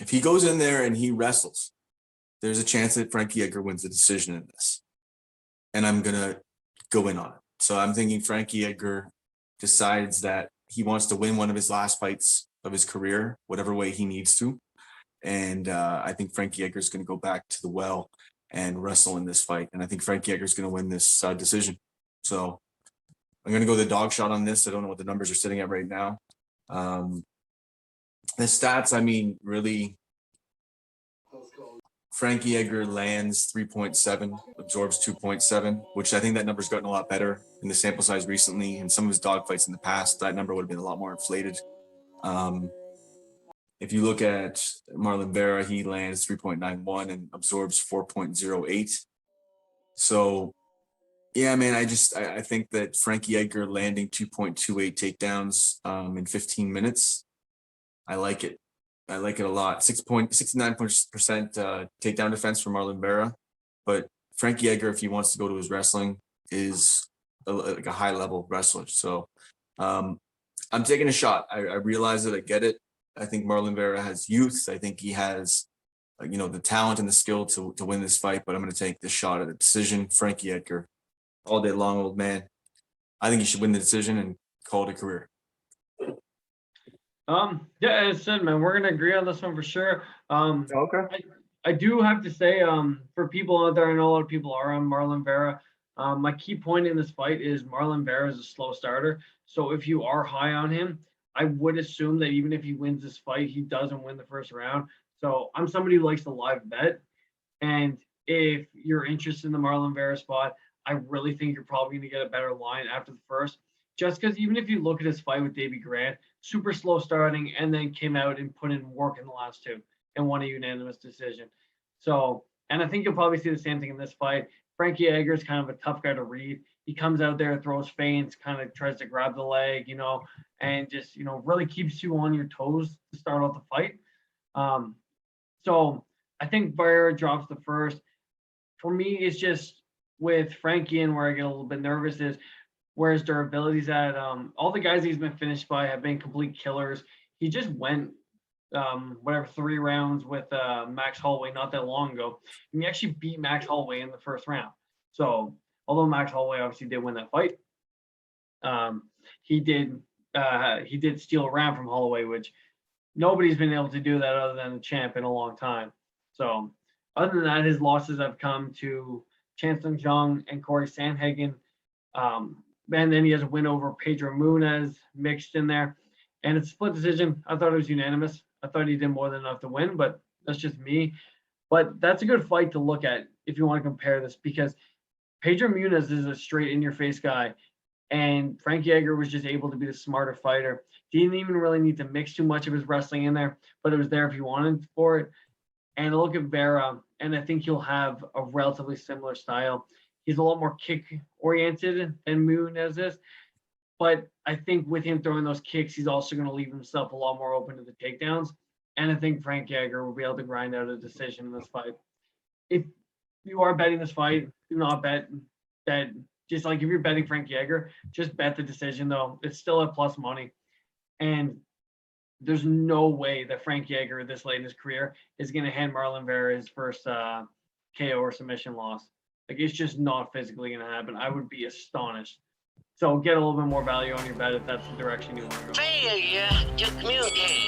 If he goes in there and he wrestles, there's a chance that Frankie Edgar wins the decision in this. And I'm going to go in on it. So I'm thinking Frankie Edgar decides that he wants to win one of his last fights of his career, whatever way he needs to. And I think Frankie Edgar is going to go back to the well and wrestle in this fight. And I think Frankie Edgar is going to win this decision. So I'm going to go the dog shot on this. I don't know what the numbers are sitting at right now. The stats, I mean, really, Frankie Edgar lands 3.7, absorbs 2.7, which I think that number's gotten a lot better in the sample size recently. In some of his dogfights in the past, that number would have been a lot more inflated. If you look at Marlon Vera, he lands 3.91 and absorbs 4.08. So, yeah, man, I think that Frankie Edgar landing 2.28 takedowns in 15 minutes, I like it. I like it a lot. 69% takedown defense for Marlon Vera. But Frankie Edgar, if he wants to go to his wrestling, is like a high-level wrestler. So I'm taking a shot. I realize it. I get it. I think Marlon Vera has youth. I think he has, the talent and the skill to win this fight. But I'm going to take this shot at a decision. Frankie Edgar, all day long, old man. I think he should win the decision and call it a career. Yeah, as I said, man, we're gonna agree on this one for sure. Okay. I do have to say, for people out there, I know a lot of people are on Marlon Vera. My key point in this fight is Marlon Vera is a slow starter. So if you are high on him, I would assume that even if he wins this fight, he doesn't win the first round. So I'm somebody who likes to live bet. And if you're interested in the Marlon Vera spot, I really think you're probably going to get a better line after the first. Just because even if you look at his fight with Davey Grant, super slow starting and then came out and put in work in the last two and won a unanimous decision. So, and I think you'll probably see the same thing in this fight. Frankie Edgar is kind of a tough guy to read. He comes out there, throws feints, kind of tries to grab the leg, and just, really keeps you on your toes to start off the fight. So I think Vera drops the first. For me, it's just with Frankie and where I get a little bit nervous is where his durability's at. All the guys he's been finished by have been complete killers. He just went 3 rounds with Max Holloway not that long ago. And he actually beat Max Holloway in the first round. So although Max Holloway obviously did win that fight, he did steal a round from Holloway, which nobody's been able to do that other than the champ in a long time. So other than that, his losses have come to Chan Sung Jung and Corey Sandhagen. And then he has a win over Pedro Munez mixed in there. And it's a split decision. I thought it was unanimous. I thought he did more than enough to win, but that's just me. But that's a good fight to look at if you want to compare this, because Pedro Munez is a straight in-your-face guy, and Frankie Edgar was just able to be the smarter fighter. He didn't even really need to mix too much of his wrestling in there, but it was there if you wanted for it. And look at Vera, and I think he'll have a relatively similar style. He's a lot more kick-oriented than Munez is. But I think with him throwing those kicks, he's also going to leave himself a lot more open to the takedowns. And I think Frankie Edgar will be able to grind out a decision in this fight. If you are betting this fight, do not bet that. Just like if you're betting Frankie Edgar, just bet the decision, though. It's still at plus money. And there's no way that Frankie Edgar this late in his career is going to hand Marlon Vera his first KO or submission loss. Like, it's just not physically going to happen. I would be astonished. So get a little bit more value on your bet if that's the direction you want to go. Failure to communicate.